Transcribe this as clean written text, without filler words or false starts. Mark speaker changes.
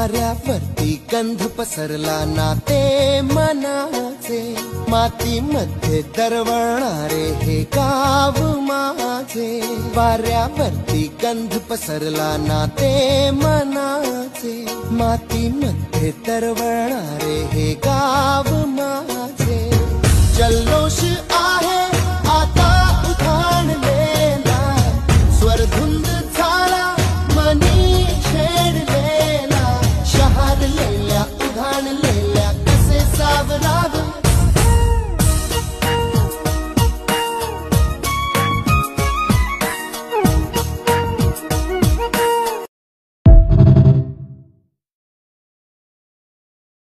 Speaker 1: वाऱ्यावरती गंध पसरला नाते मनाचे, मातीमध्ये दरवळणारे हे गाव माझे. वाऱ्यावरती गंध पसरला नाते मनाचे, मातीमध्ये दरवळणारे हे गाव माझे. चलो